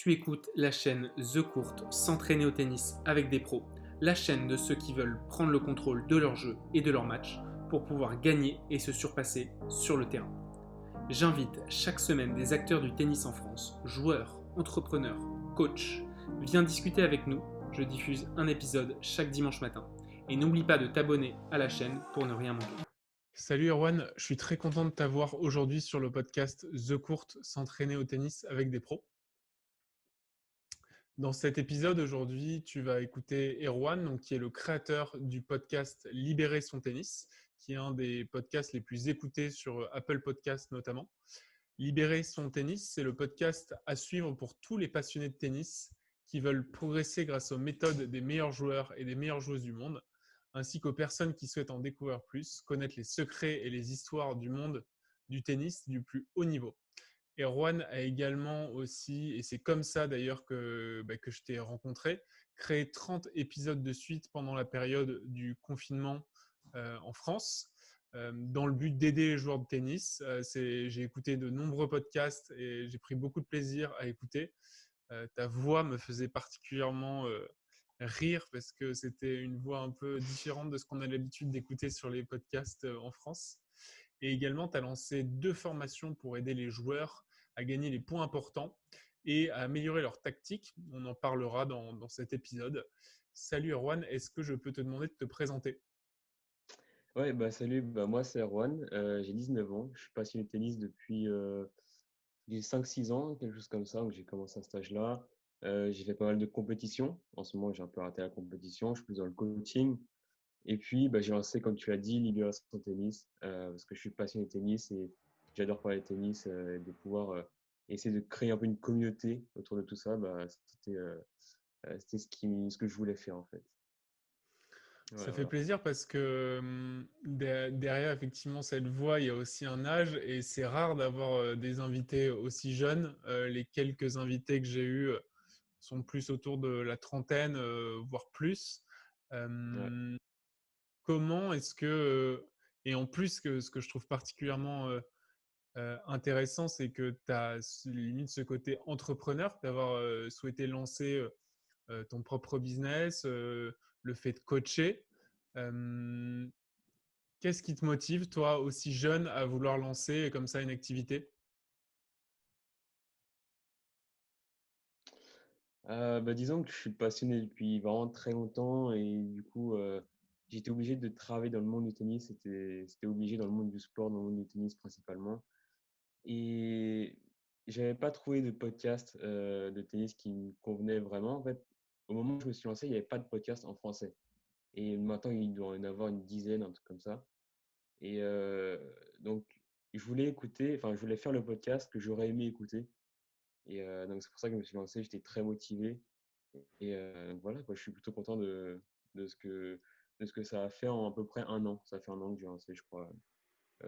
Tu écoutes la chaîne The Court, s'entraîner au tennis avec des pros, la chaîne de ceux qui veulent prendre le contrôle de leur jeu et de leur match pour pouvoir gagner et se surpasser sur le terrain. J'invite chaque semaine des acteurs du tennis en France, joueurs, entrepreneurs, coachs. Viens discuter avec nous, je diffuse un épisode chaque dimanche matin. Et n'oublie pas de t'abonner à la chaîne pour ne rien manquer. Salut Erwan, je suis très content de t'avoir aujourd'hui sur le podcast The Court, s'entraîner au tennis avec des pros. Dans cet épisode, aujourd'hui, tu vas écouter Erwan, donc, qui est le créateur du podcast Libérer son tennis, qui est un des podcasts les plus écoutés sur Apple Podcasts notamment. Libérer son tennis, c'est le podcast à suivre pour tous les passionnés de tennis qui veulent progresser grâce aux méthodes des meilleurs joueurs et des meilleures joueuses du monde, ainsi qu'aux personnes qui souhaitent en découvrir plus, connaître les secrets et les histoires du monde du tennis du plus haut niveau. Erwan a également aussi, et c'est comme ça d'ailleurs que je t'ai rencontré, créé 30 épisodes de suite pendant la période du confinement en France, dans le but d'aider les joueurs de tennis. J'ai écouté de nombreux podcasts et j'ai pris beaucoup de plaisir à écouter. Ta voix me faisait particulièrement rire parce que c'était une voix un peu différente de ce qu'on a l'habitude d'écouter sur les podcasts en France. Et également, tu as lancé 2 formations pour aider les joueurs à gagner les points importants et à améliorer leur tactique. On en parlera dans cet épisode. Salut Erwan, est-ce que je peux te demander de te présenter? Ouais, bah salut, moi c'est Erwan, j'ai 19 ans, je suis passionné de tennis depuis j'ai 5-6 ans, quelque chose comme ça, donc j'ai commencé à cet âge-là. J'ai fait pas mal de compétitions. En ce moment, j'ai un peu raté la compétition, je suis plus dans le coaching. Et puis, j'ai lancé, comme tu l'as dit, Libération Tennis, parce que je suis passionné de tennis et j'adore parler de tennis, et de pouvoir essayer de créer un peu une communauté autour de tout ça. C'était ce que je voulais faire en fait. Ça Voilà, fait voilà. plaisir parce que derrière effectivement cette voix, il y a aussi un âge et c'est rare d'avoir des invités aussi jeunes. Les quelques invités que j'ai eus sont plus autour de la trentaine, voire plus. Ouais. Euh, Comment est-ce que, et en plus, ce que je trouve particulièrement intéressant, c'est que tu as limite ce côté entrepreneur, d'avoir souhaité lancer ton propre business, le fait de coacher. Euh, Qu'est-ce qui te motive, toi, aussi jeune, à vouloir lancer comme ça une activité? Disons que je suis passionné depuis vraiment très longtemps et du coup, j'étais obligé de travailler dans le monde du tennis. C'était obligé dans le monde du sport, dans le monde du tennis principalement. Et j'avais pas trouvé de podcast de tennis qui me convenait vraiment. En fait, au moment où je me suis lancé, il n'y avait pas de podcast en français. Et maintenant, il doit y en avoir une dizaine, un truc comme ça. Et donc, je voulais faire le podcast que j'aurais aimé écouter. Et donc, c'est pour ça que je me suis lancé. J'étais très motivé. Et donc voilà, quoi, je suis plutôt content de ce que, de ce que ça a fait en à peu près un an. Ça fait un an que j'ai lancé, je crois.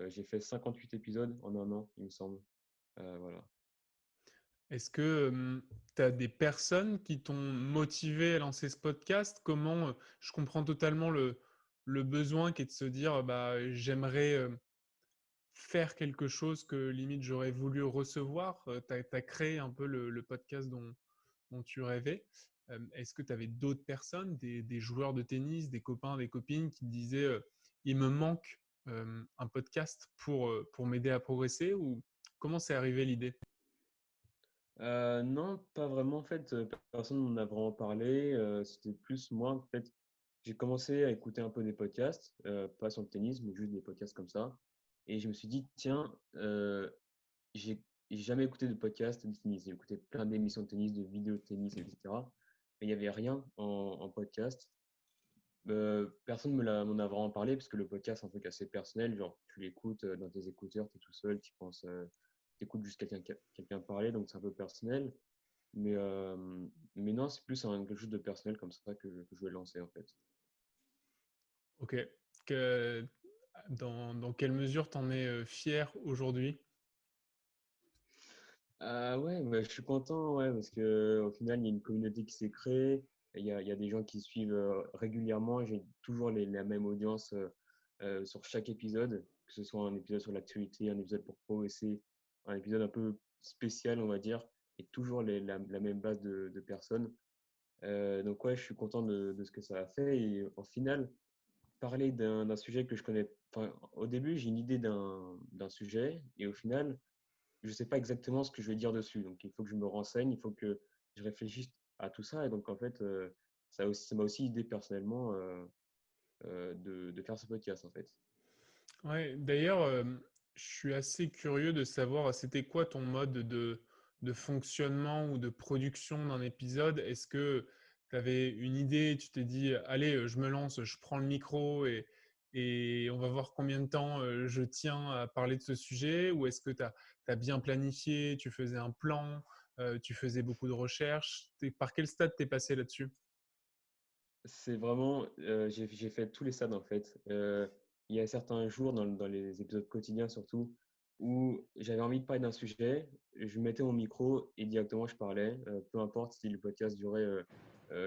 J'ai fait 58 épisodes en un an, il me semble. Voilà. Est-ce que tu as des personnes qui t'ont motivé à lancer ce podcast? Comment je comprends totalement le besoin qui est de se dire j'aimerais faire quelque chose que limite j'aurais voulu recevoir. Tu as créé un peu le podcast dont tu rêvais. Est-ce que tu avais d'autres personnes, des joueurs de tennis, des copains, des copines qui te disaient il me manque un podcast pour m'aider à progresser ou comment c'est arrivé l'idée? Non, pas vraiment. En fait, personne m'en a vraiment parlé. C'était plus moi. En fait, j'ai commencé à écouter un peu des podcasts, pas sur le tennis, mais juste des podcasts comme ça. Et je me suis dit, tiens, j'ai j'ai jamais écouté de podcast de tennis. J'ai écouté plein d'émissions de tennis, de vidéos de tennis, etc. Mais il n'y avait rien en podcast. Personne m'en a vraiment parlé parce que le podcast, c'est un truc assez personnel. Genre, tu l'écoutes dans tes écouteurs, tu es tout seul, tu penses, écoutes juste quelqu'un parler, donc c'est un peu personnel. Mais, euh, mais non, c'est plus quelque chose de personnel comme ça que je voulais lancer en fait. Ok. Que, dans quelle mesure t'en es fier aujourd'hui? Ah ouais, je suis content, ouais, parce que au final, il y a une communauté qui s'est créée. Il y a des gens qui suivent régulièrement. J'ai toujours la même audience sur chaque épisode, que ce soit un épisode sur l'actualité, un épisode pour progresser, un épisode un peu spécial, on va dire. et toujours la même base de personnes. Donc ouais, je suis content de ce que ça a fait. Et au final, parler d'un sujet que je connais. Enfin, au début, j'ai une idée d'un sujet et au final, je ne sais pas exactement ce que je vais dire dessus. Donc, il faut que je me renseigne, il faut que je réfléchisse à tout ça. Et donc, en fait, ça m'a aussi aidé personnellement de faire ce podcast, en fait. Ouais, d'ailleurs, je suis assez curieux de savoir, c'était quoi ton mode de fonctionnement ou de production d'un épisode? Est-ce que tu avais une idée, tu t'es dit, allez, je me lance, je prends le micro et on va voir combien de temps je tiens à parler de ce sujet? Ou est-ce que tu as bien planifié, tu faisais un plan, tu faisais beaucoup de recherches? Par quel stade t'es passé là-dessus? C'est vraiment, j'ai fait tous les stades, en fait. Il y a certains jours, dans les épisodes quotidiens surtout, où j'avais envie de parler d'un sujet, je mettais mon micro et directement je parlais, peu importe si le podcast durait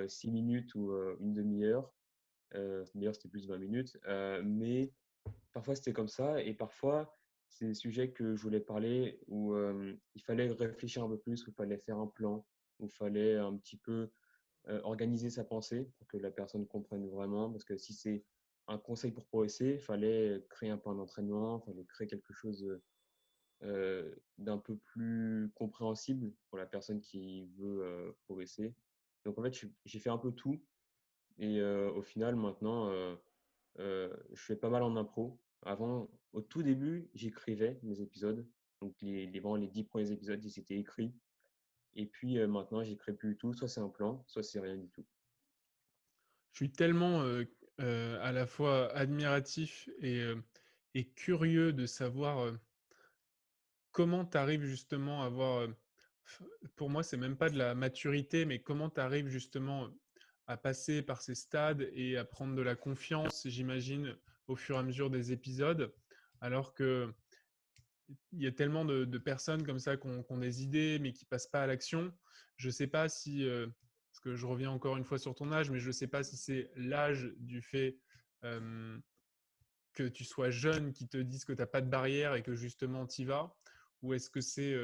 6 minutes ou une demi-heure. D'ailleurs, c'était plus de 20 minutes. Mais parfois, c'était comme ça. Et parfois, c'est des sujets que je voulais parler où il fallait réfléchir un peu plus, où il fallait faire un plan, où il fallait un petit peu organiser sa pensée pour que la personne comprenne vraiment. Parce que si c'est un conseil pour progresser, il fallait créer un plan d'entraînement, il fallait créer quelque chose d'un peu plus compréhensible pour la personne qui veut progresser. Donc, en fait, j'ai fait un peu tout. Et au final, maintenant, je fais pas mal en impro. Avant, au tout début, j'écrivais mes épisodes. Donc, vraiment, les 10 premiers épisodes, ils étaient écrits. Et puis maintenant, j'écris plus du tout. Soit c'est un plan, soit c'est rien du tout. Je suis tellement à la fois admiratif et curieux de savoir comment tu arrives justement à avoir, f pour moi, c'est même pas de la maturité, mais comment tu arrives justement, à passer par ces stades et à prendre de la confiance, j'imagine, au fur et à mesure des épisodes? Alors qu'il y a tellement de personnes comme ça qui ont des idées, mais qui passent pas à l'action. Je sais pas si, parce que je reviens encore une fois sur ton âge, mais je sais pas si c'est l'âge du fait, hem que tu sois jeune, qui te disent que tu as pas de barrière et que justement tu y vas? Ou est-ce que c'est,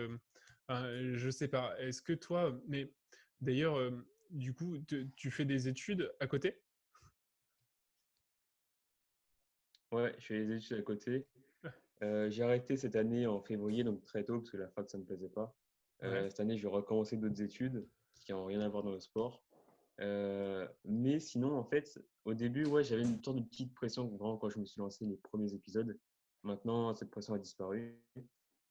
enfin, je sais pas. Est-ce que toi mais d'ailleurs, du coup, tu fais des études à côté? Ouais, je fais les études à côté. J'ai arrêté cette année en février, donc très tôt, parce que la fac, ça ne me plaisait pas. Ouais. Cette année, je vais recommencer d'autres études qui n'ont rien à voir dans le sport. Mais sinon, en fait, au début, ouais, j'avais une sorte de petite pression vraiment quand je me suis lancé les premiers épisodes. Maintenant, cette pression a disparu.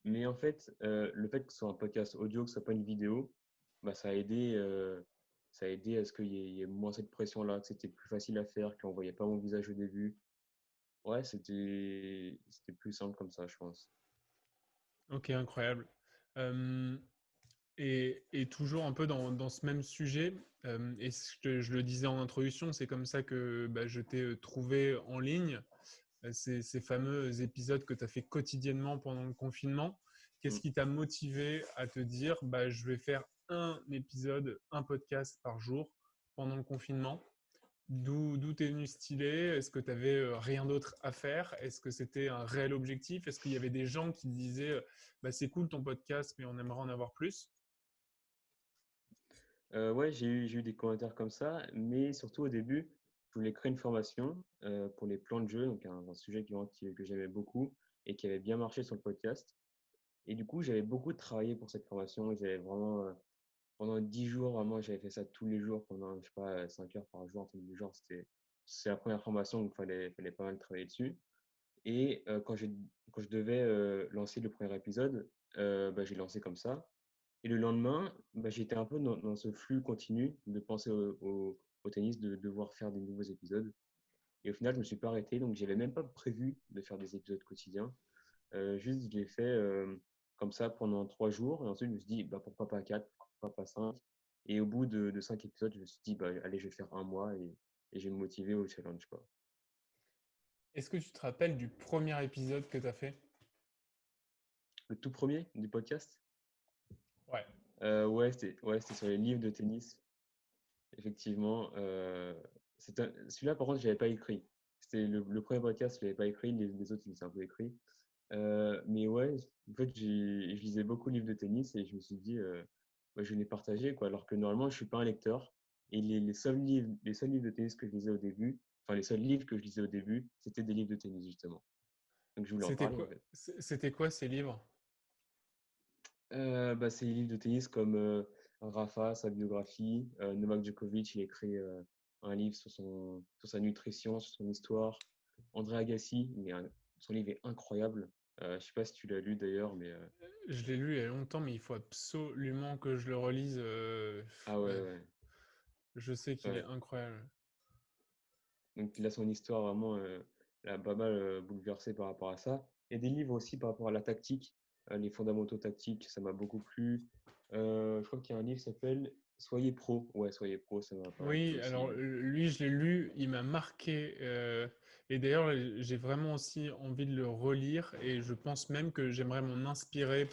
Mais en fait, le fait que ce soit un podcast audio, que ce soit pas une vidéo, bah, ça a aidé à ce qu'il y ait moins cette pression-là, que c'était plus facile à faire, qu'on voyait pas mon visage au début. Ouais, c'était plus simple comme ça, je pense. OK, incroyable. Hem et toujours un peu dans ce même sujet, et je le disais en introduction, c'est comme ça que, bah, je t'ai, trouvé en ligne. Ces fameux épisodes que tu as fait quotidiennement pendant le confinement. Qu'est-ce Mm. qui t'a motivé à te dire, bah, je vais faire un épisode, un podcast par jour pendant le confinement? D'où t'es venu cette idée? Est-ce que tu avais rien d'autre à faire? Est-ce que c'était un réel objectif? Est-ce qu'il y avait des gens qui disaient, bah, c'est cool ton podcast, mais on aimerait en avoir plus? Ouais, j'ai eu des commentaires comme ça, mais surtout au début, je voulais créer une formation pour les plans de jeu, donc un sujet que j'aimais beaucoup et qui avait bien marché sur le podcast. Et du coup, j'avais beaucoup travaillé pour cette formation. J'avais vraiment, pendant 10 jours, vraiment, j'avais fait ça tous les jours pendant, je sais pas, 5 heures par jour, tous les jours. C'est la première formation, donc fallait pas mal travailler dessus. Et quand je devais lancer le premier épisode, bah, j'ai lancé comme ça. Et le lendemain, bah, j'étais un peu dans ce flux continu de penser au tennis, de devoir faire des nouveaux épisodes. Et au final, je me suis pas arrêté, donc j'avais même pas prévu de faire des épisodes quotidiens. Juste, je l'ai fait comme ça pendant 3 jours. Et ensuite, je me suis dit, bah, pourquoi pas 4, pourquoi pas 5. Et au bout de 5 épisodes, je me suis dit, bah, allez, je vais faire un mois et je vais me motiver au challenge, quoi. Est-ce que tu te rappelles du premier épisode que tu as fait? Le tout premier du podcast, Ouais. ouais, c'était sur les livres de tennis. Effectivement, celui-là, par contre, je l'avais pas écrit. C'était le premier podcast, je l'avais pas écrit. Les autres, ils étaient un peu écrits. Mais ouais, en fait, je lisais beaucoup de livres de tennis et je me suis dit, bah, je l'ai partagé, quoi. Alors que normalement, je suis pas un lecteur. Et les seuls livres de tennis que je lisais au début, enfin les seuls livres que je lisais au début, c'était des livres de tennis justement. Donc je voulais en C'était parler en quoi, fait. c'était quoi ces livres? Bah, c'est les livres de tennis comme Rafa, sa biographie. Novak Djokovic, il a écrit un livre sur sa nutrition, sur son histoire. André Agassi, son livre est incroyable. Je sais pas si tu l'as lu d'ailleurs, mais Je l'ai lu il y a longtemps, mais il faut absolument que je le relise. ah ouais, Ouais, ouais, je sais qu'il est ouais. incroyable. Donc il a son histoire vraiment l'a pas mal bouleversé par rapport à ça. Il y a des livres aussi par rapport à la tactique, les fondamentaux tactiques, ça m'a beaucoup plu. Je crois qu'il y a un livre qui s'appelle Soyez pro. Ouais, Soyez pro, ça m'a pas mal plu Oui, alors aussi. lui, je l'ai lu, il m'a marqué. Et d'ailleurs, j'ai vraiment aussi envie de le relire. Et je pense même que j'aimerais m'en inspirer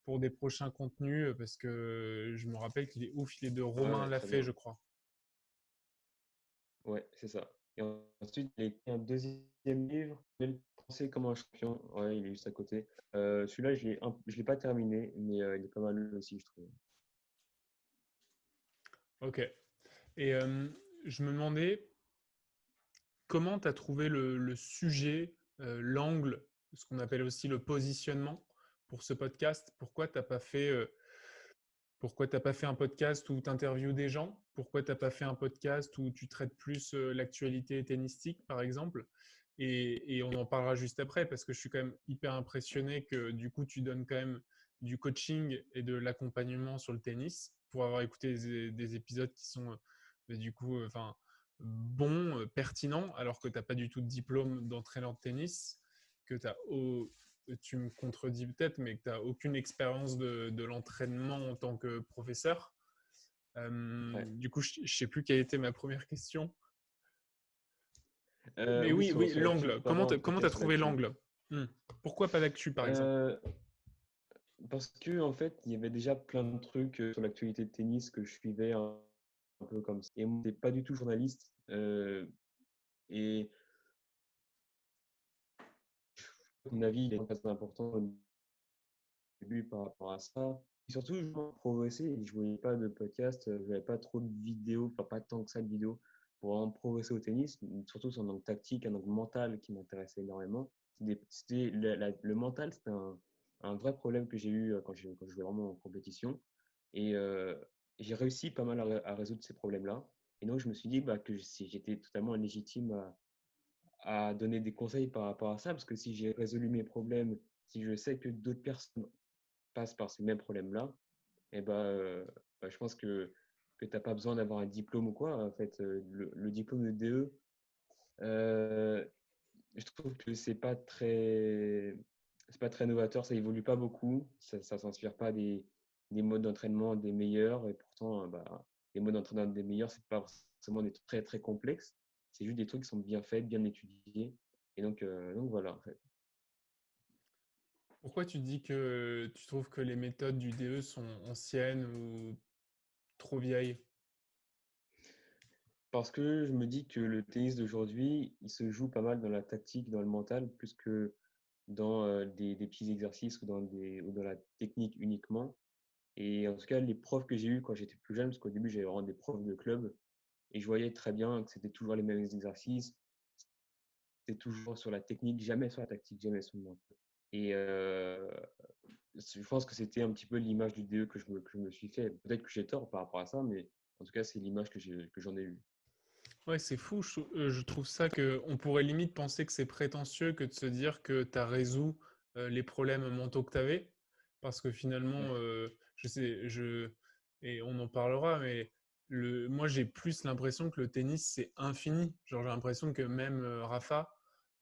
pour des prochains contenus, parce que je me rappelle qu'il est ouf. Il est de Ouais, Romain ouais, très Lafay, bien. je crois. Ouais, c'est ça. Et ensuite, il a écrit un deuxième livre, Penser comme un champion. Ouais, il est juste à côté. Celui-là, je l'ai pas terminé, mais il est pas mal aussi, je trouve. Ok. Et je me demandais comment tu as trouvé le sujet, l'angle, ce qu'on appelle aussi le positionnement pour ce podcast. Pourquoi t'as pas fait un podcast où tu interviews des gens? Pourquoi t'as pas fait un podcast où tu traites plus l'actualité tennistique, par exemple? Et on en parlera juste après parce que je suis quand même hyper impressionné que du coup tu donnes quand même du coaching et de l'accompagnement sur le tennis pour avoir écouté des épisodes qui sont du coup enfin bons, pertinents, alors que tu n'as pas du tout de diplôme d'entraîneur de tennis, que tu as tu me contredis peut-être, mais que tu n'as aucune expérience de l'entraînement en tant que professeur. Ouais. Du coup, je ne sais plus quelle était ma première question. Mais Oui, oui, oui, sur l'actu, l'angle. pardon, un Comment t'as podcast sur trouvé l'actu. l'angle? Pourquoi pas d'actu, par exemple? Euh, Parce que en fait, il y avait déjà plein de trucs sur l'actualité de tennis que je suivais un peu comme ça. Et moi, j'étais pas du tout journaliste. Et à mon avis, il est très important au début par rapport à ça. Et surtout, je voulais progresser et je voyais pas de podcast, je voyais pas trop de vidéos, enfin, pas tant que ça de vidéos pour vraiment progresser au tennis, surtout sur un angle tactique, un angle mental qui m'intéressait énormément. Le mental, c'était un vrai problème que j'ai eu quand je jouais vraiment en compétition. Et j'ai réussi pas mal à résoudre ces problèmes-là. Et donc, je me suis dit bah, que si j'étais totalement légitime à donner des conseils par rapport à ça, parce que si j'ai résolu mes problèmes, si je sais que d'autres personnes passent par ces mêmes problèmes-là, et bah, je pense que tu n'as pas besoin d'avoir un diplôme ou quoi. En fait, le diplôme de DE, euh, je trouve que c'est pas très novateur, ça évolue pas beaucoup, ça s'inspire pas des modes d'entraînement des meilleurs, et pourtant, bah, les modes d'entraînement des meilleurs, c'est pas forcément des trucs très très complexes, c'est juste des trucs qui sont bien faits, bien étudiés, et donc voilà, en fait. Pourquoi tu dis que tu trouves que les méthodes du DE sont anciennes ou trop vieilles? Parce que je me dis que le tennis d'aujourd'hui, il se joue pas mal dans la tactique, dans le mental, plus que dans des petits exercices ou dans la technique uniquement. Et en tout cas, les profs que j'ai eus quand j'étais plus jeune, parce qu'au début, j'avais vraiment des profs de club, et je voyais très bien que c'était toujours les mêmes exercices, c'était toujours sur la technique, jamais sur la tactique, jamais sur le mental. Et je pense que c'était un petit peu l'image du DE que je me suis fait. Peut-être que j'ai tort par rapport à ça, mais en tout cas, c'est l'image que j'en ai eue. Ouais, c'est fou. Je trouve ça que on pourrait limite penser que c'est prétentieux que de se dire que tu as résolu les problèmes mentaux que tu avais. Parce que finalement, Ouais. et on en parlera, mais moi j'ai plus l'impression que le tennis c'est infini. Genre j'ai l'impression que même Rafa,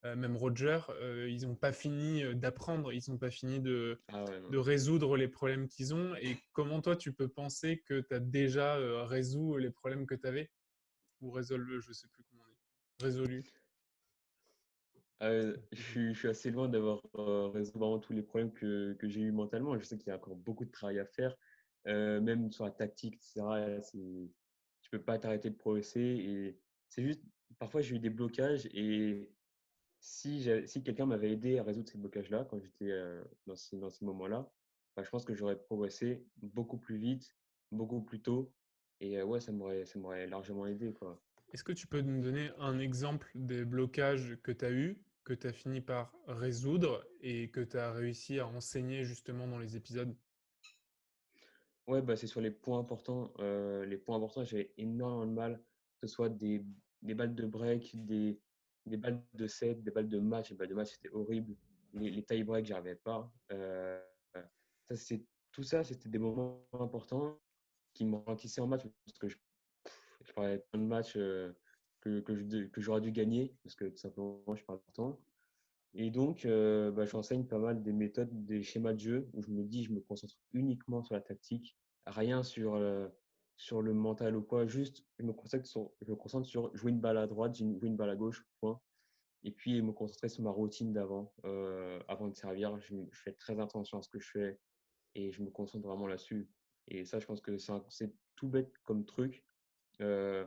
même Roger, ils n'ont pas fini d'apprendre, ils n'ont pas fini Ah ouais, non. de résoudre les problèmes qu'ils ont. Et comment toi tu peux penser que tu as déjà résolu les problèmes que tu avais? Ou résolve, je sais plus comment on dit. Résolu. Je suis assez loin d'avoir résolu vraiment tous les problèmes que j'ai eu mentalement. Je sais qu'il y a encore beaucoup de travail à faire, même sur la tactique, etc. Tu peux pas t'arrêter de progresser. Et c'est juste, parfois j'ai eu des blocages et si quelqu'un m'avait aidé à résoudre ces blocages-là quand j'étais dans ces moments-là, je pense que j'aurais progressé beaucoup plus vite, beaucoup plus tôt. Et ouais, ça m'aurait largement aidé, quoi. Est-ce que tu peux nous donner un exemple des blocages que tu as eus, que tu as fini par résoudre et que tu as réussi à enseigner justement dans les épisodes? Ouais, bah, c'est sur les points importants. Les points importants, j'avais énormément de mal, que ce soit des balles de break, des balles de set, des balles de match. Les balles de match, c'était horrible. Les tie-breaks, j'arrivais pas. Tout ça, c'était des moments importants qui me ralentissaient en match parce que je parlais plein de matchs que j'aurais dû gagner parce que tout simplement, je parle tout le temps. Et donc, j'enseigne pas mal des méthodes, des schémas de jeu où je me dis, je me concentre uniquement sur la tactique, rien sur le mental ou quoi. Juste, je me concentre sur jouer une balle à droite, jouer une balle à gauche, point. Et puis, me concentrer sur ma routine d'avant, avant de servir. Je fais très attention à ce que je fais et je me concentre vraiment là-dessus. Et ça, je pense que c'est tout bête comme truc. Euh,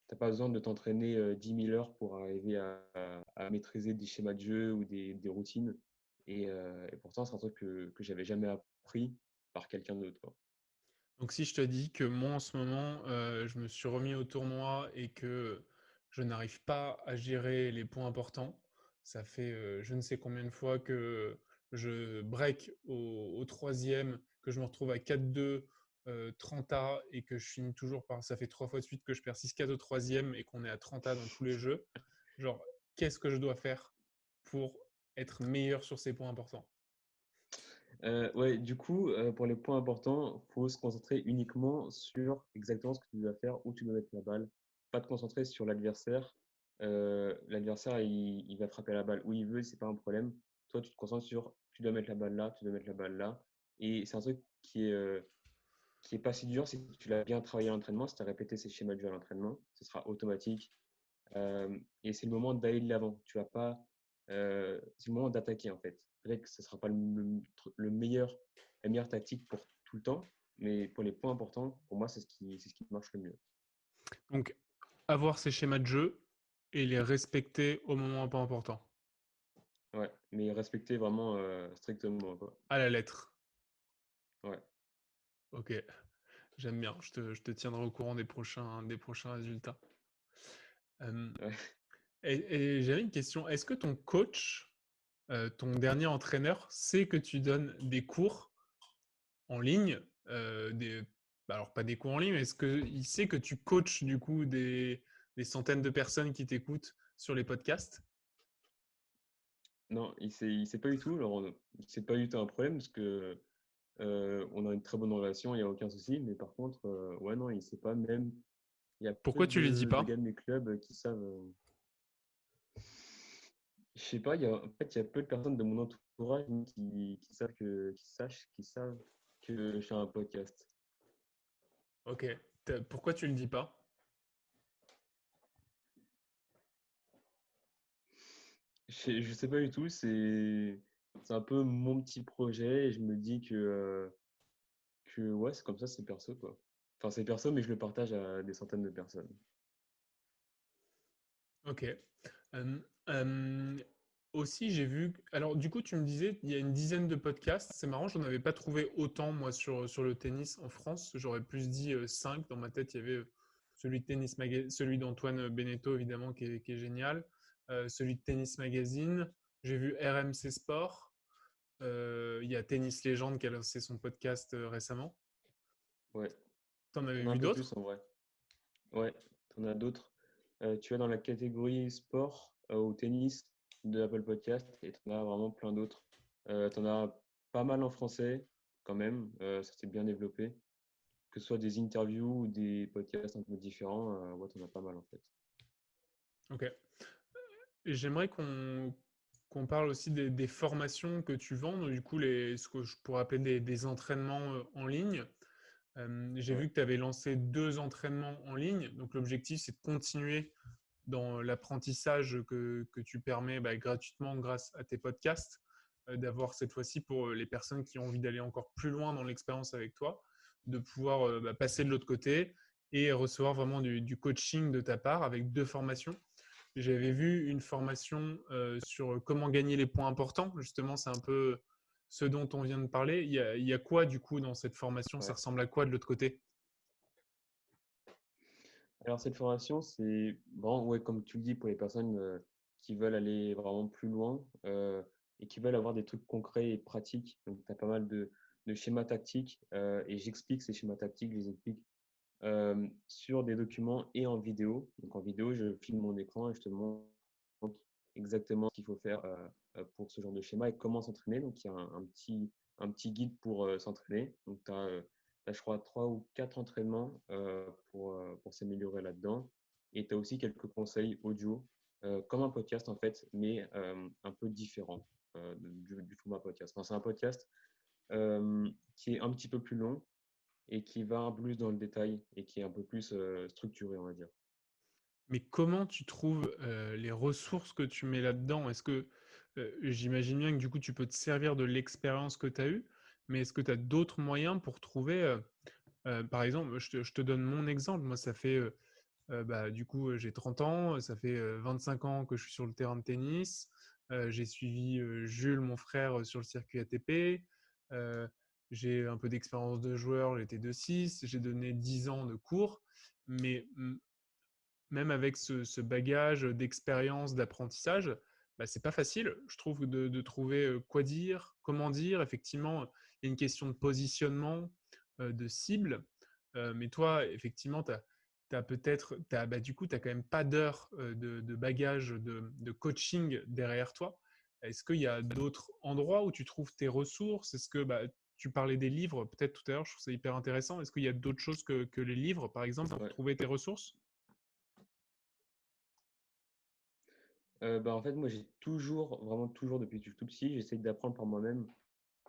T'as pas besoin de t'entraîner 10 000 heures pour arriver à maîtriser des schémas de jeu ou des routines. Et pourtant, c'est un truc que j'avais jamais appris par quelqu'un d'autre, quoi. Donc si je te dis que moi en ce moment, je me suis remis au tournoi et que je n'arrive pas à gérer les points importants, ça fait je ne sais combien de fois que je break au troisième, que je me retrouve à 4-2, 30 A et que je finis toujours par... Ça fait 3 fois de suite que je perds 6-4 au troisième et qu'on est à 30 A dans tous les jeux. Genre, qu'est-ce que je dois faire pour être meilleur sur ces points importants? Ouais, du coup, pour les points importants, faut se concentrer uniquement sur exactement ce que tu dois faire, où tu dois mettre la balle. Pas te concentrer sur l'adversaire. L'adversaire, il va frapper la balle où il veut, c'est pas un problème. Toi, tu te concentres sur tu dois mettre la balle là, tu dois mettre la balle là. Et c'est un truc qui est pas si dur si tu l'as bien travaillé à l'entraînement, si tu as répété ces schémas de jeu à l'entraînement, ce sera automatique. Et c'est le moment d'aller de l'avant. Tu vas pas, c'est le moment d'attaquer en fait. Peut-être que ce ne sera pas le meilleur, la meilleure tactique pour tout le temps, mais pour les points importants, pour moi, c'est ce qui marche le mieux. Donc, avoir ces schémas de jeu et les respecter au moment pas important. Ouais, mais respecter vraiment strictement, quoi. À la lettre. Ouais. Ok, j'aime bien. Je te tiendrai au courant des prochains résultats. Euh, Ouais. et j'avais une question. Est-ce que ton coach, ton dernier entraîneur, sait que tu donnes des cours en ligne alors, pas des cours en ligne, mais est-ce qu'il sait que tu coaches du coup des centaines de personnes qui t'écoutent sur les podcasts? Non, il sait pas du tout. Alors, c'est pas du tout un problème parce que on a une très bonne relation, il n'y a aucun souci. Mais par contre, ouais, non, il sait pas. Même, il y a peu Pourquoi tu lui dis de pas? gars de mes clubs qui savent. Je sais pas, il y a peu de personnes de mon entourage qui savent que je fais un podcast. Ok. Pourquoi tu le dis pas? Je sais pas du tout, c'est un peu mon petit projet et je me dis que ouais, c'est comme ça, c'est perso, quoi. Enfin, c'est perso, mais je le partage à des centaines de personnes. Ok. Euh, euh, Aussi, j'ai vu. Alors, du coup, tu me disais, il y a une dizaine de podcasts. C'est marrant, j'en avais pas trouvé autant, moi, sur le tennis en France. J'aurais plus dit 5. Dans ma tête, il y avait celui de Tennis Magazine, celui d'Antoine Beneteau, évidemment, qui est génial. Celui de Tennis Magazine. J'ai vu RMC Sport. Il y a Tennis Légende qui a lancé son podcast récemment. Ouais, T'en avais t'en as un vu peu plus d'autres? en vrai. Ouais, t'en as d'autres. Tu as dans la catégorie sport au tennis de Apple Podcast et t'en as vraiment plein d'autres. T'en as pas mal en français quand même, ça s'est bien développé. Que ce soit des interviews ou des podcasts un peu différents, ouais, t'en as pas mal en fait. Ok. Et j'aimerais qu'on parle aussi des formations que tu vends, donc, du coup, ce que je pourrais appeler des entraînements en ligne. J'ai Ouais, vu que tu avais lancé 2 entraînements en ligne. Donc, l'objectif, c'est de continuer dans l'apprentissage que tu permets gratuitement grâce à tes podcasts, d'avoir cette fois-ci pour les personnes qui ont envie d'aller encore plus loin dans l'expérience avec toi, de pouvoir passer de l'autre côté et recevoir vraiment du coaching de ta part avec 2 formations. J'avais vu une formation sur comment gagner les points importants. Justement, c'est un peu ce dont on vient de parler, il y a quoi du coup dans cette formation? Ça Ouais. ressemble à quoi de l'autre côté? Alors cette formation, c'est vraiment, ouais, comme tu le dis, pour les personnes qui veulent aller vraiment plus loin et qui veulent avoir des trucs concrets et pratiques. Donc, tu as pas mal de schémas tactiques et j'explique ces schémas tactiques, je les explique sur des documents et en vidéo. Donc, en vidéo, je filme mon écran et je te montre exactement ce qu'il faut faire pour ce genre de schéma et comment s'entraîner. Donc, il y a un petit guide pour s'entraîner. Donc, tu as, je crois, 3 ou 4 entraînements pour s'améliorer là-dedans. Et tu as aussi quelques conseils audio, comme un podcast en fait, mais un peu différent du format podcast. Enfin, c'est un podcast qui est un petit peu plus long et qui va un peu plus dans le détail et qui est un peu plus structuré, on va dire. Mais comment tu trouves, les ressources que tu mets là-dedans? Est-ce que, j'imagine bien que du coup tu peux te servir de l'expérience que tu as eue, mais est-ce que tu as d'autres moyens pour trouver, par exemple, je te donne mon exemple. Moi, ça fait, bah, du coup, j'ai 30 ans, ça fait, 25 ans que je suis sur le terrain de tennis. J'ai suivi, Jules, mon frère, sur le circuit ATP. Heu, j'ai un peu d'expérience de joueur, j'étais 2-6. J'ai donné 10 ans de cours, mais même avec ce bagage d'expérience, d'apprentissage, bah, c'est pas facile, je trouve, de trouver, quoi dire, comment dire. Effectivement, il y a une question de positionnement, de cible, mais toi, effectivement, tu as peut-être bah, du coup, tu as quand même pas d'heures, de bagage de coaching derrière toi. Est-ce qu'il y a d'autres endroits où tu trouves tes ressources? Est-ce que, bah, tu parlais des livres peut-être tout à l'heure, je trouve ça hyper intéressant. Est-ce qu'il y a d'autres choses que les livres, par exemple, pour Ouais. trouver tes ressources? Bah, en fait, moi, j'ai toujours, vraiment toujours, depuis que je suis tout petit, j'essaye d'apprendre par moi-même.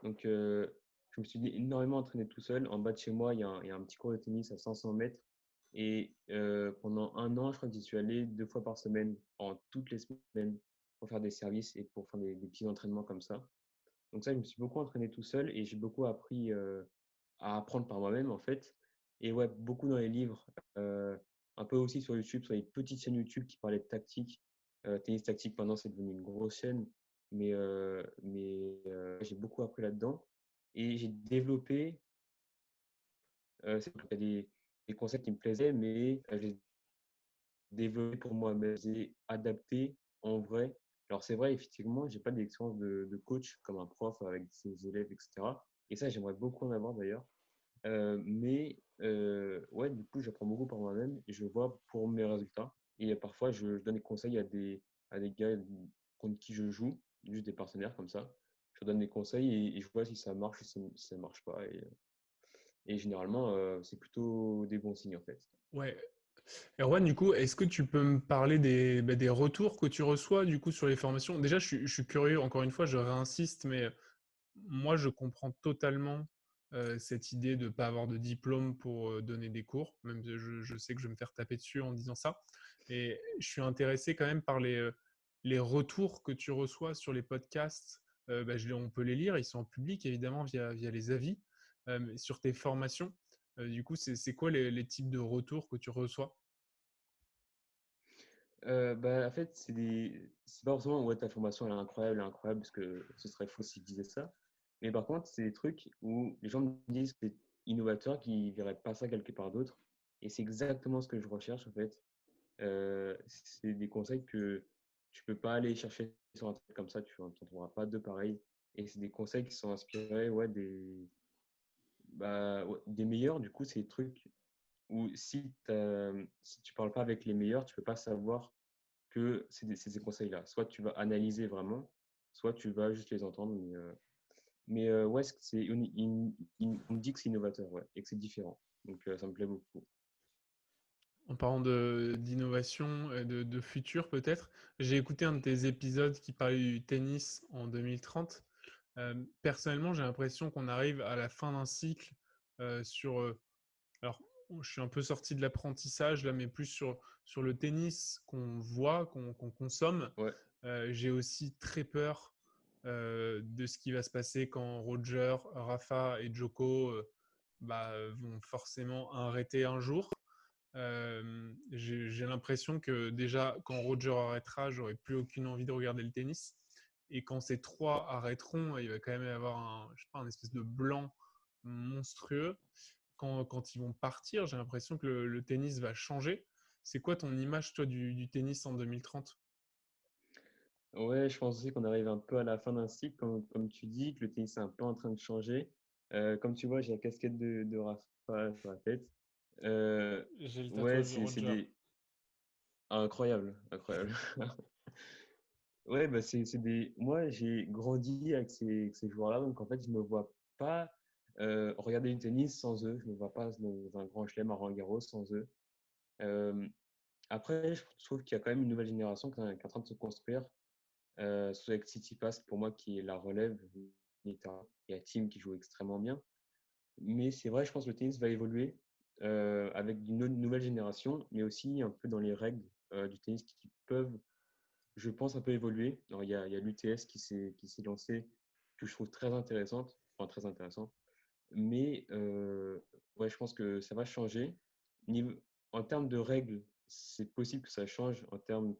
Donc, je me suis énormément entraîné tout seul. En bas de chez moi, il y a un petit cours de tennis à 500 mètres. Et pendant un an, je crois que j'y suis allé 2 fois par semaine, en toutes les semaines, pour faire des services et pour faire des petits entraînements comme ça. Donc ça, je me suis beaucoup entraîné tout seul et j'ai beaucoup appris à apprendre par moi-même, en fait. Et ouais, beaucoup dans les livres, euh, un peu aussi sur YouTube, sur les petites chaînes YouTube qui parlaient de tactique. Tennis tactique, maintenant, c'est devenu une grosse chaîne. J'ai beaucoup appris là-dedans. Et j'ai développé, il y a des concepts qui me plaisaient, mais j'ai développé pour moi-même, j'ai adapté en vrai. Alors c'est vrai, effectivement, j'ai pas d'expérience de coach comme un prof avec ses élèves, etc. Et ça, j'aimerais beaucoup en avoir d'ailleurs. Ouais, du coup, j'apprends beaucoup par moi-même et je vois pour mes résultats. Et parfois, je donne des conseils à des gars contre qui je joue, juste des partenaires comme ça. Je leur donne des conseils et je vois si ça marche ou si ça marche pas. Et généralement, c'est plutôt des bons signes en fait. Ouais. Erwan, du coup, est-ce que tu peux me parler des retours que tu reçois du coup sur les formations? Déjà, je suis curieux, encore une fois, je réinsiste, mais moi, je comprends totalement cette idée de ne pas avoir de diplôme pour donner des cours, même si je sais que je vais me faire taper dessus en disant ça. Et je suis intéressé quand même par les retours que tu reçois sur les podcasts. Bah, on peut les lire, ils sont en public évidemment via les avis. Mais sur tes formations, du coup, c'est quoi les types de retours que tu reçois? Bah, en fait, c'est pas forcément ouais, ta formation elle est incroyable, parce que ce serait faux si je disais ça. Mais par contre, c'est des trucs où les gens me disent que c'est innovateur, qu'ils ne verraient pas ça quelque part d'autre. Et c'est exactement ce que je recherche en fait. C'est des conseils que tu peux pas aller chercher sur Internet comme ça, tu n'en trouveras pas deux pareils. Et c'est des conseils qui sont inspirés ouais, ouais, des meilleurs. Du coup, c'est des trucs où si tu parles pas avec les meilleurs, tu peux pas savoir que c'est ces conseils-là. Soit tu vas analyser vraiment, soit tu vas juste les entendre. Ouais, on me dit que c'est innovateur, ouais, et que c'est différent. Donc ça me plaît beaucoup. En parlant d'innovation et de futur peut-être, j'ai écouté un de tes épisodes qui parlait du tennis en 2030. Personnellement, j'ai l'impression qu'on arrive à la fin d'un cycle sur... alors, je suis un peu sorti de l'apprentissage là, mais plus sur le tennis qu'on voit, qu'on consomme. Ouais, J'ai aussi très peur de ce qui va se passer quand Roger, Rafa et Djoko bah, vont forcément arrêter un jour. J'ai l'impression que déjà, quand Roger arrêtera, j'aurai plus aucune envie de regarder le tennis. Et quand ces trois arrêteront, il va quand même y avoir je sais pas, un espèce de blanc monstrueux. Quand ils vont partir, j'ai l'impression que le tennis va changer. C'est quoi ton image, toi, du tennis en 2030? Ouais, je pense aussi qu'on arrive un peu à la fin d'un cycle, comme tu dis, que le tennis est un peu en train de changer. Comme tu vois, j'ai la casquette de Rafa sur la tête. Euh, J'ai le ouais, tatouage de c'est Roger. des... incroyable, incroyable. Ouais, bah c'est des... Moi, j'ai grandi avec ces joueurs-là, donc en fait, je me vois pas regarder du tennis sans eux. Je me vois pas dans un grand chelem à Roland-Garros sans eux. Euh, Après, je trouve qu'il y a quand même une nouvelle génération qui est en train de se construire. Surtout avec Tsitsipas, pour moi, qui est la relève. Il y a Tim qui joue extrêmement bien. Mais c'est vrai, je pense que le tennis va évoluer avec une nouvelle génération, mais aussi un peu dans les règles du tennis qui peuvent, je pense, un peu évoluer. Alors, il y a l'UTS qui s'est lancé, que je trouve très intéressante, enfin très intéressant. Mais ouais, je pense que ça va changer. Niveau, En termes de règles, c'est possible que ça change en termes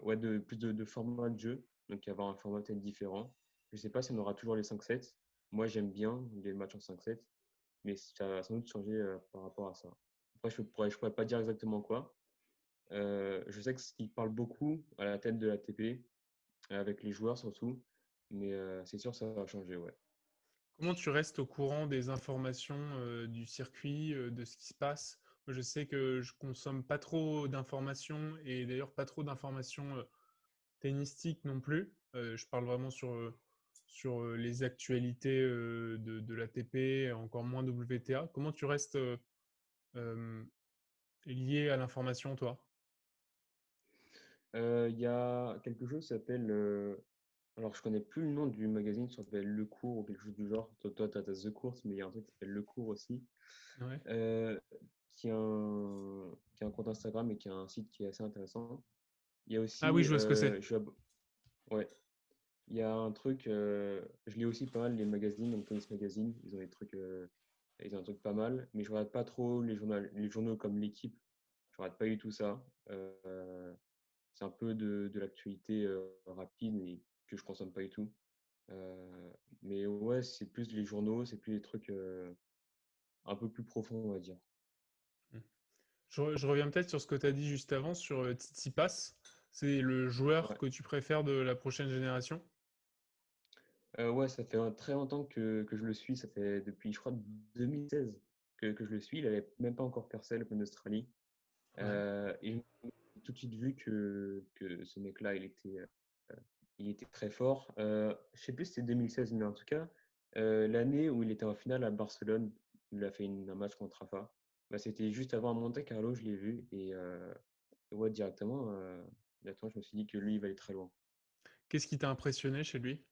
ouais, de plus de format de jeu, donc avoir un format peut-être différent. Je ne sais pas si on aura toujours les 5-7. Moi, j'aime bien les matchs en 5-7, mais ça va sans doute changer par rapport à ça. Après, je pourrais pas dire exactement quoi. Je sais que ce qui parle beaucoup à la tête de la l'ATP, avec les joueurs surtout, mais c'est sûr que ça va changer, ouais. Comment tu restes au courant des informations du circuit, de ce qui se passe? Moi, je sais que je consomme pas trop d'informations et d'ailleurs pas trop d'informations tennistiques non plus. Je parle vraiment sur les actualités de l'ATP, encore moins WTA. Comment tu restes euh, lié à l'information, toi? Il y a quelque chose qui s'appelle, alors je connais plus le nom du magazine, ça s'appelle Le Cours ou quelque chose du genre. Toi, tu as The Course, mais il y a un truc qui s'appelle Le Cours aussi, Ouais. euh, qui a un compte Instagram et qui a un site qui est assez intéressant. Il y a Ah oui, aussi, je vois ce que c'est. ouais, il y a un truc, je lis aussi pas mal les magazines, donc Tennis Magazine, ils ont un truc pas mal, mais je regarde pas trop les journaux comme l'équipe, je regarde pas du tout ça. C'est un peu de l'actualité rapide et que je consomme pas du tout. Mais ouais, c'est plus les journaux, c'est plus les trucs un peu plus profonds, on va dire. Hmm. Je reviens peut-être sur ce que tu as dit juste avant sur Tsitsipas. C'est le joueur Ouais. que tu préfères de la prochaine génération? Ouais, ça fait très longtemps que je le suis. Ça fait depuis, je crois, 2016 que je le suis. Il n'avait même pas encore percé l'Open d'Australie. Ouais. Et j'ai tout de suite vu que ce mec-là, il était très fort. Je sais plus si c'était 2016, mais en tout cas, l'année où il était en finale à Barcelone, il a fait un match contre Rafa. Bah, c'était juste avant Monte Carlo, je l'ai vu. Et ouais, directement, je me suis dit que lui, il va aller très loin. Qu'est-ce qui t'a impressionné chez lui?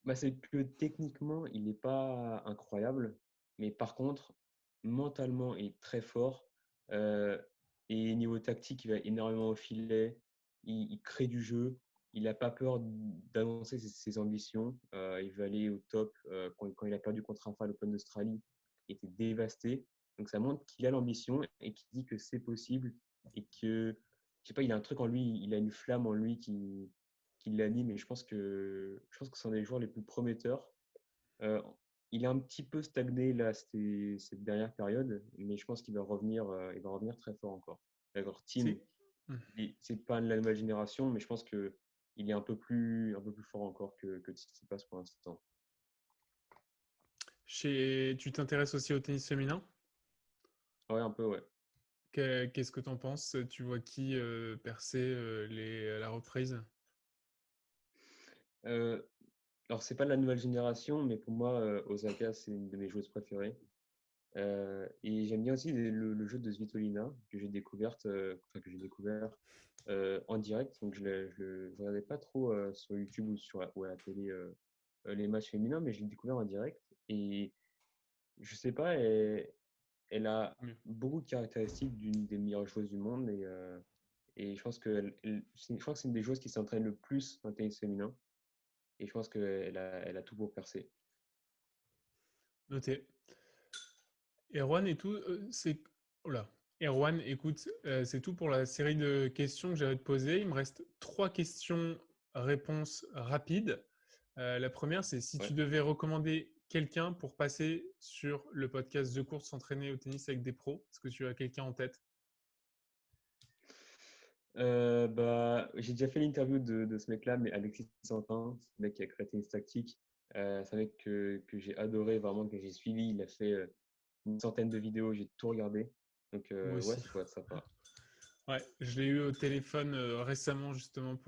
Bah, c'est que techniquement, il n'est pas incroyable, mais par contre, mentalement, il est très fort. Euh, et niveau tactique, il va énormément au filet, il crée du jeu, il n'a pas peur d'annoncer ses ambitions. Il veut aller au top. Quand il a perdu contre Rafa à l'Open d'Australie, il était dévasté. Donc ça montre qu'il a l'ambition et qu'il dit que c'est possible et que, je sais pas, il a un truc en lui, il a une flamme en lui qui l'anime et je pense que c'est un des joueurs les plus prometteurs. Euh, il a un petit peu stagné là cette dernière période, mais je pense qu'il va revenir très fort encore. D'accord, Tim, C'est hmm. c'est pas la nouvelle génération, mais je pense que il est un peu plus fort encore que Tsitsipas pour l'instant. Tu t'intéresses aussi au tennis féminin? Ouais, un peu, ouais. Qu'est-ce que tu en penses? Tu vois qui percer la reprise? Euh, alors, c'est pas de la nouvelle génération, mais pour moi, Osaka, c'est une de mes joueuses préférées. Et j'aime bien aussi le jeu de Svitolina que j'ai découvert en direct. Donc je regardais pas trop sur YouTube ou à la télé les matchs féminins, mais je l'ai découvert en direct. Et je sais pas, elle a Tant mieux. beaucoup de caractéristiques d'une des meilleures joueuses du monde. Et je pense je crois que c'est une des joueuses qui s'entraîne le plus en tennis féminin. Et je pense qu'elle a tout pour percer. Noté. Erwan et tout, c'est... Oh là. Erwan, écoute, c'est tout pour la série de questions que j'avais te poser. Il me reste trois questions réponses rapides. La première, c'est si tu Ouais. devais recommander quelqu'un pour passer sur le podcast The Course s'entraîner au tennis avec des pros, est-ce que tu as quelqu'un en tête? J'ai déjà fait l'interview de ce mec-là, mais Alexis Santin, c'est le mec qui a créé Tennis Tactique. C'est un mec que j'ai adoré, vraiment, que j'ai suivi. Il a fait une centaine de vidéos, j'ai tout regardé. Donc, Moi ouais, aussi. ça pourrait être sympa. Ouais, je l'ai eu au téléphone récemment justement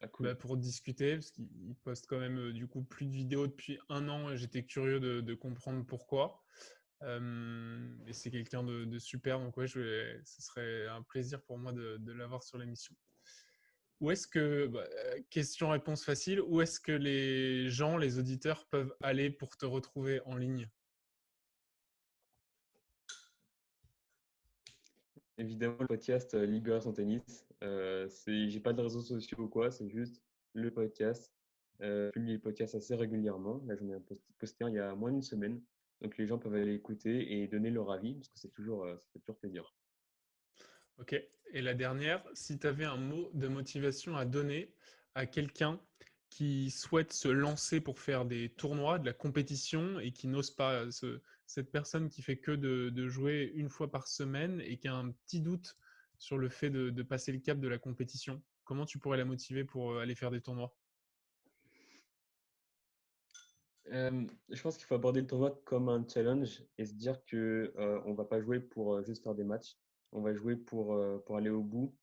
Ah, cool. pour discuter, parce qu'il poste quand même du coup plus de vidéos depuis 1 an et j'étais curieux de comprendre pourquoi. Et c'est quelqu'un de super, donc ouais, ce serait un plaisir pour moi de l'avoir sur l'émission. Où est-ce que, question-réponse facile, où est-ce que les gens, les auditeurs peuvent aller pour te retrouver en ligne? Évidemment, le podcast Libération Tennis. J'ai pas de réseaux sociaux ou quoi, c'est juste le podcast. Je publie le podcast assez régulièrement. Là, j'en ai posté un il y a moins d'une semaine. Donc, les gens peuvent aller écouter et donner leur avis parce que ça fait toujours plaisir. Ok. Et la dernière, si tu avais un mot de motivation à donner à quelqu'un qui souhaite se lancer pour faire des tournois, de la compétition et qui n'ose pas, cette personne qui fait que de jouer une fois par semaine et qui a un petit doute sur le fait de passer le cap de la compétition, comment tu pourrais la motiver pour aller faire des tournois? Je pense qu'il faut aborder le tournoi comme un challenge et se dire que on va pas jouer pour juste faire des matchs. On va jouer pour aller au bout.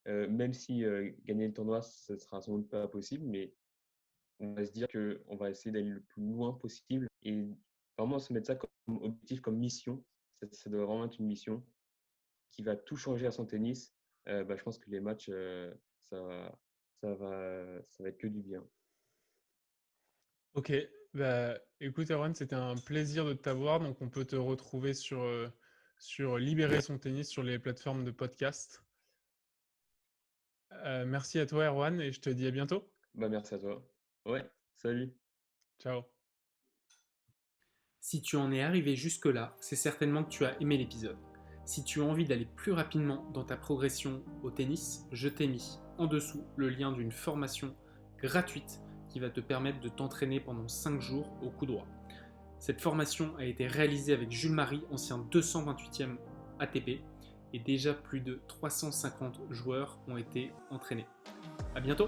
Même si gagner le tournoi, ce sera sans doute pas possible, mais on va se dire que on va essayer d'aller le plus loin possible et vraiment se mettre ça comme objectif, comme mission. Ça doit vraiment être une mission qui va tout changer à son tennis. Je pense que les matchs, ça va être que du bien. Ok, écoute Erwan, c'était un plaisir de t'avoir. Donc on peut te retrouver sur Libérer son tennis sur les plateformes de podcast. Merci à toi Erwan et je te dis à bientôt. Merci à toi. Ouais, salut. Ciao. Si tu en es arrivé jusque-là, c'est certainement que tu as aimé l'épisode. Si tu as envie d'aller plus rapidement dans ta progression au tennis, je t'ai mis en dessous le lien d'une formation gratuite qui va te permettre de t'entraîner pendant 5 jours au coup droit. Cette formation a été réalisée avec Jules Marie, ancien 228e ATP, et déjà plus de 350 joueurs ont été entraînés. À bientôt!